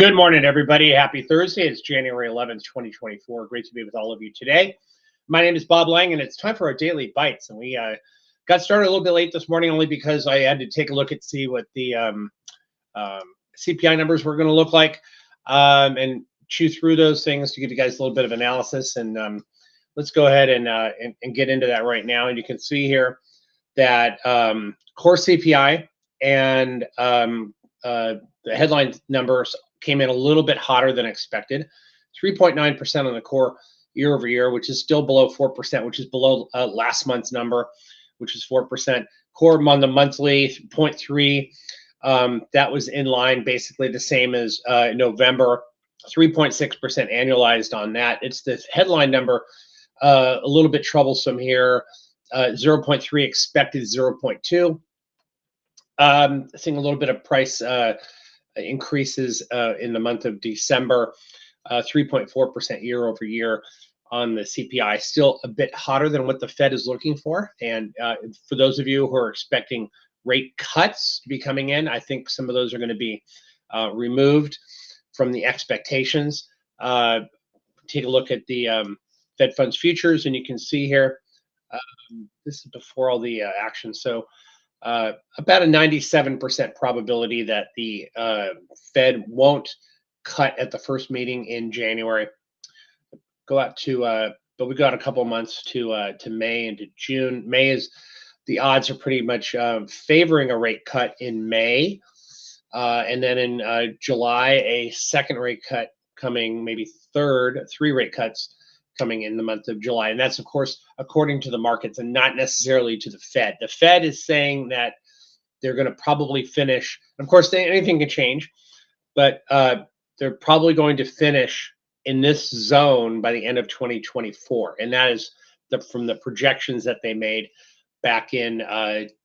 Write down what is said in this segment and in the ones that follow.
Good morning, everybody. Happy Thursday. It's January 11th, 2024. Great to be with all of you today. My name is Bob Lang, and it's time for our daily bites. And we got started a little bit late this morning only because I had to take a look at see what the CPI numbers were going to look like and chew through those things to give you guys a little bit of analysis. And let's go ahead and get into that right now. And you can see here that core CPI and the headline numbers came in a little bit hotter than expected, 3.9% on the core year over year, which is still below 4%, which is below last month's number, which is 4%. Core on the monthly, 0.3. That was in line, basically the same as November, 3.6% annualized on that. It's the headline number, a little bit troublesome here, 0.3 expected 0.2. Seeing a little bit of price increases in the month of December, 3.4% year over year on the CPI, still a bit hotter than what the Fed is looking for. And for those of you who are expecting rate cuts to be coming in, I think some of those are going to be removed from the expectations. Take a look at the Fed funds futures, and you can see here, this is before all the action. So about a 97% probability that the Fed won't cut at the first meeting in January. Go out to, but we got a couple months to May and to June. May is, the odds are pretty much favoring a rate cut in May. And then in July, a second rate cut coming, maybe three rate cuts coming in the month of July. And that's, of course, according to the markets and not necessarily to the Fed. The Fed is saying that they're going to probably finish. Of course, anything can change, but they're probably going to finish in this zone by the end of 2024. And that is from the projections that they made back in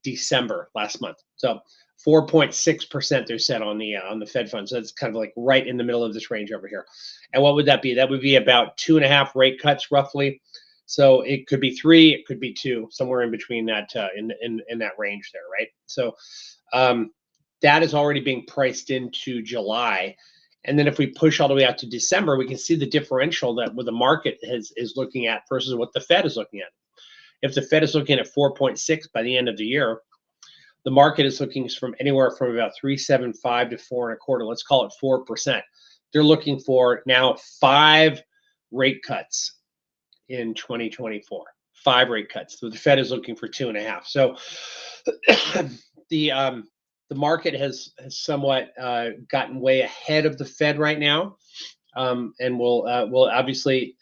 December last month. So 4.6% they're set on the Fed funds. So that's kind of like right in the middle of this range over here. And what would that be? That would be about 2.5 rate cuts roughly. So it could be 3, it could be 2, somewhere in between that, in that range there, right? So that is already being priced into July. And then if we push all the way out to December, we can see the differential that what the market is looking at versus what the Fed is looking at. If the Fed is looking at 4.6 by the end of the year, the market is looking from anywhere from about 3.75 to 4.25. Let's call it 4%. They're looking for now 5 rate cuts in 2024. 5 rate cuts. So the Fed is looking for 2.5. So the market has somewhat gotten way ahead of the Fed right now, and will obviously,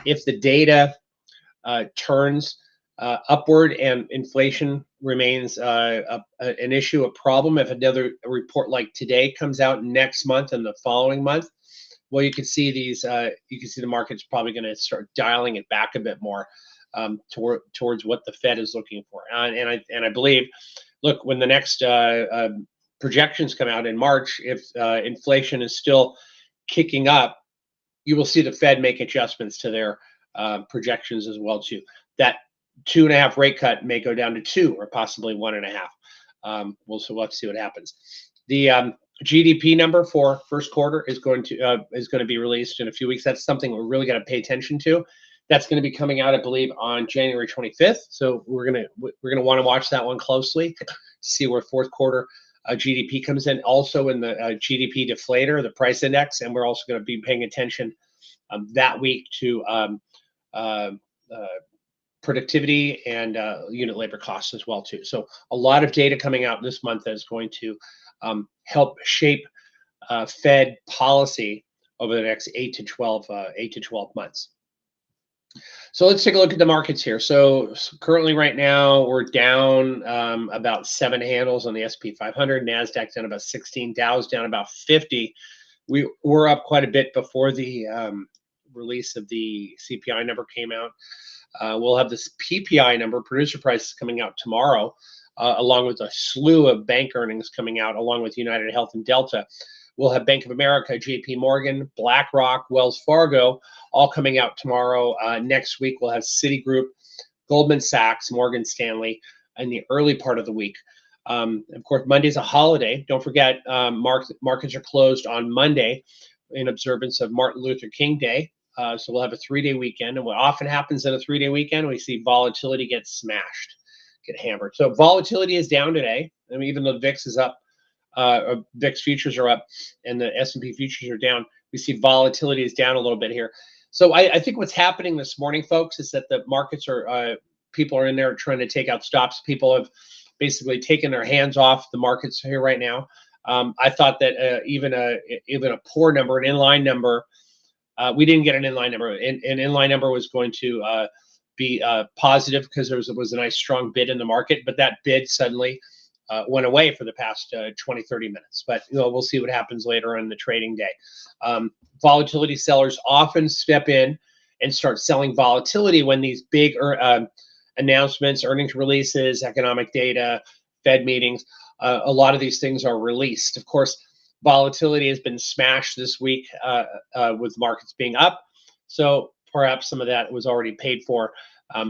if the data turns upward and inflation remains an issue, a problem. If another report like today comes out next month and the following month, well, you can see these. You can see the market's probably going to start dialing it back a bit more towards what the Fed is looking for. And I believe, look, when the next projections come out in March, if inflation is still kicking up, you will see the Fed make adjustments to their projections as well too. That 2.5 rate cut may go down to 2 or possibly 1.5. We'll have to see what happens. The GDP number for first quarter is going to be released in a few weeks. That's something we're really going to pay attention to. That's going to be coming out, I believe, on January 25th. So we're gonna want to watch that one closely to see where fourth quarter GDP comes in. Also in the GDP deflator, the price index, and we're also going to be paying attention that week to productivity and unit labor costs as well too. So a lot of data coming out this month that is going to help shape Fed policy over the next 8 to 12 months. So let's take a look at the markets here. So currently right now we're down about 7 handles on the S&P 500, NASDAQ down about 16, Dow's down about 50. We were up quite a bit before the release of the CPI number came out. We'll have this PPI number, producer prices, coming out tomorrow, along with a slew of bank earnings coming out, along with United Health and Delta. We'll have Bank of America, JP Morgan, BlackRock, Wells Fargo, all coming out tomorrow. Next week, we'll have Citigroup, Goldman Sachs, Morgan Stanley in the early part of the week. Of course, Monday's a holiday. Don't forget, markets are closed on Monday in observance of Martin Luther King Day. So we'll have a 3-day weekend. And what often happens in a 3-day weekend, we see volatility get smashed, get hammered. So volatility is down today. I mean, even though the VIX is up, VIX futures are up and the S&P futures are down, we see volatility is down a little bit here. So I think what's happening this morning, folks, is that the markets are, people are in there trying to take out stops. People have basically taken their hands off the markets here right now. I thought that even a poor number, an inline number, we didn't get an inline number. An inline number was going to be positive because there was a nice strong bid in the market, but that bid suddenly went away for the past 20, 30 minutes. But we'll see what happens later on the trading day. Volatility sellers often step in and start selling volatility when these big announcements, earnings releases, economic data, Fed meetings, a lot of these things are released. Of course, volatility has been smashed this week with markets being up. So perhaps some of that was already paid for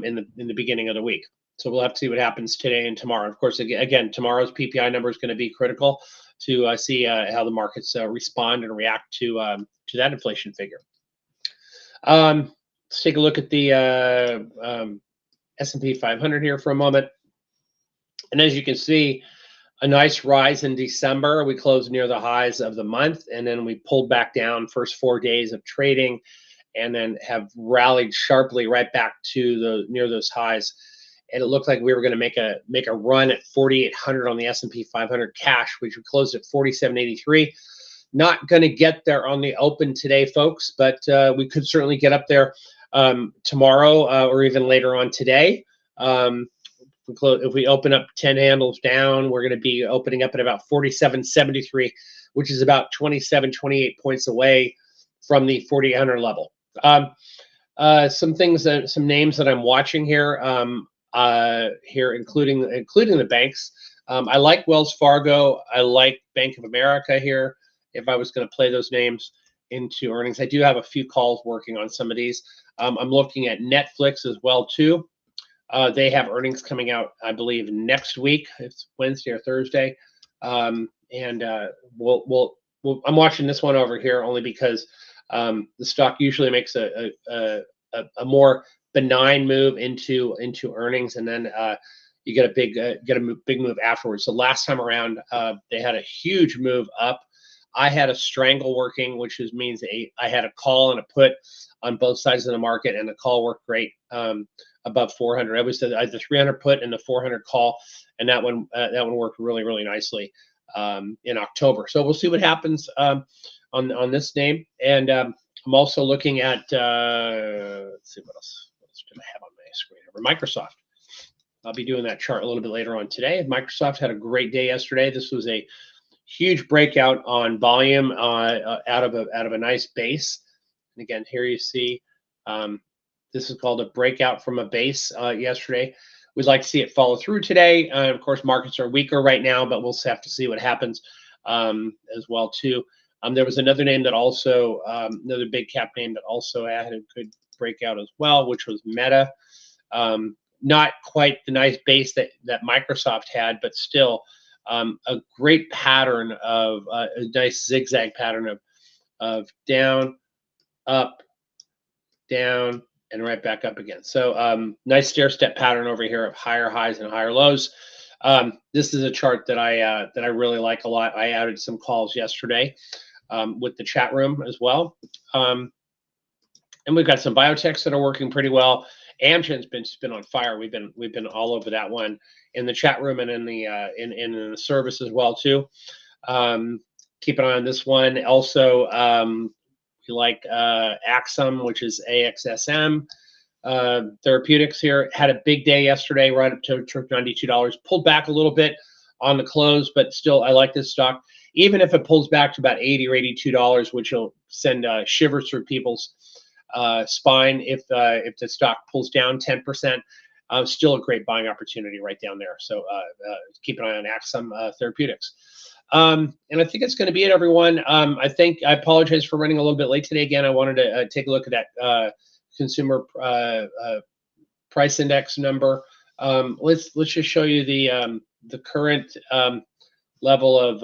in the beginning of the week. So we'll have to see what happens today and tomorrow. Of course, again, tomorrow's PPI number is going to be critical to see how the markets respond and react to that inflation figure. Let's take a look at the S&P 500 here for a moment. And as you can see, a nice rise in December. We closed near the highs of the month, and then we pulled back down first 4 days of trading, and then have rallied sharply right back to near those highs. And it looked like we were going to make a run at 4,800 on the S&P 500 cash, which we closed at 4,783. Not going to get there on the open today, folks, but we could certainly get up there tomorrow or even later on today. If we open up 10 handles down, we're going to be opening up at about 47.73, which is about 27, 28 points away from the 4,800 level. Some things, some names that I'm watching here, including the banks. I like Wells Fargo. I like Bank of America here. If I was going to play those names into earnings, I do have a few calls working on some of these. I'm looking at Netflix as well too. They have earnings coming out, I believe, next week. It's Wednesday or Thursday, and I'm watching this one over here only because the stock usually makes a more benign move into earnings, and then you get a big move afterwards. So last time around, they had a huge move up. I had a strangle working, which means I had a call and a put on both sides of the market, and the call worked great above 400. I was the 300 put and the 400 call, and that one worked really, really nicely in October. So we'll see what happens on this name. And I'm also looking at let's see what else do I have on my screen over Microsoft. I'll be doing that chart a little bit later on today. Microsoft had a great day yesterday. This was a huge breakout on volume out of a nice base. And again, here you see this is called a breakout from a base yesterday. We'd like to see it follow through today. Of course, markets are weaker right now, but we'll have to see what happens as well too. There was another name that also, another big cap name that also had a good breakout as well, which was Meta. Not quite the nice base that Microsoft had, but still a great pattern of a nice zigzag pattern of down, up, down, and right back up again. So nice stair step pattern over here of higher highs and higher lows. This is a chart that I really like a lot. I added some calls yesterday with the chat room as well. And we've got some biotechs that are working pretty well. AMGN's been on fire. We've been all over that one in the chat room and in the service as well too. Keep an eye on this one. Also, we like AXSM, which is AXSM Therapeutics here. Had a big day yesterday, right up to $92. Pulled back a little bit on the close, but still, I like this stock. Even if it pulls back to about $80 or $82, which will send shivers through people's spine if the stock pulls down 10%, still a great buying opportunity right down there. So keep an eye on AXSM Therapeutics. And I think it's going to be it, everyone. I apologize for running a little bit late today. Again, I wanted to take a look at that consumer price index number. Let's just show you the the current level of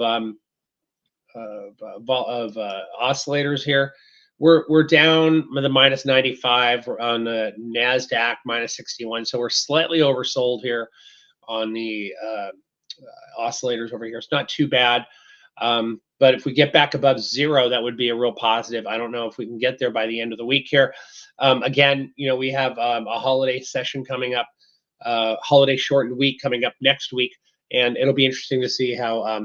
oscillators here. We're down with a minus 95 on the NASDAQ, minus 61. So we're slightly oversold here on the oscillators over here. It's not too bad. But if we get back above zero, that would be a real positive. I don't know if we can get there by the end of the week here. Again, you know, we have a holiday session coming up, holiday shortened week coming up next week. And it'll be interesting to see how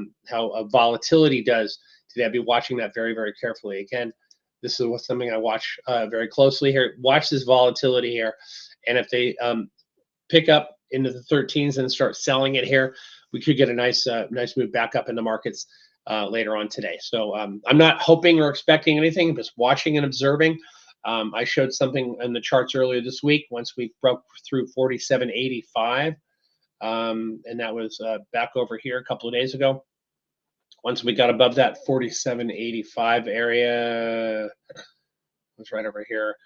volatility does today. I'll be watching that very, very carefully. Again, this is something I watch very closely here. Watch this volatility here. And if they pick up into the 13s and start selling it here, we could get a nice move back up in the markets later on today. So I'm not hoping or expecting anything, just watching and observing. I showed something in the charts earlier this week once we broke through 47.85. And that was back over here a couple of days ago. Once we got above that 47.85 area, it was right over here.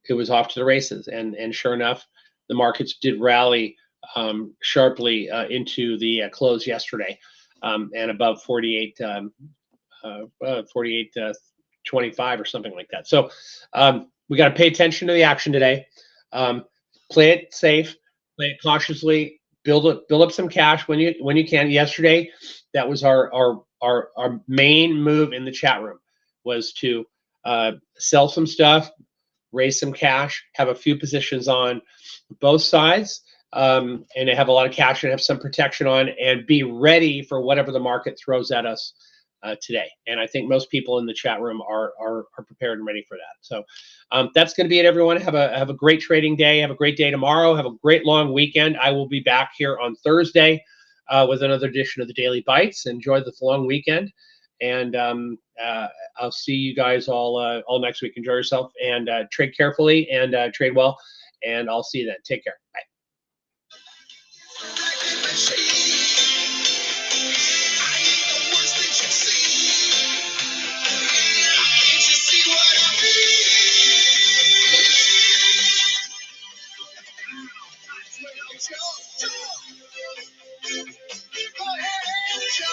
It was off to the races, and sure enough, the markets did rally sharply into the close yesterday, and above 48.25 or something like that. So we got to pay attention to the action today. Play it safe. Play it cautiously. Build up some cash when you can. Yesterday, that was our main move in the chat room, was to sell some stuff, raise some cash, have a few positions on both sides, and have a lot of cash and have some protection on, and be ready for whatever the market throws at us today. And I think most people in the chat room are prepared and ready for that. So that's going to be it, everyone. Have a great trading day. Have a great day tomorrow. Have a great long weekend. I will be back here on Thursday with another edition of the Daily Bites. Enjoy this long weekend, and I'll see you guys all next week. Enjoy yourself, and trade carefully and trade well. And I'll see you then. Take care. Bye. Go ahead, jump.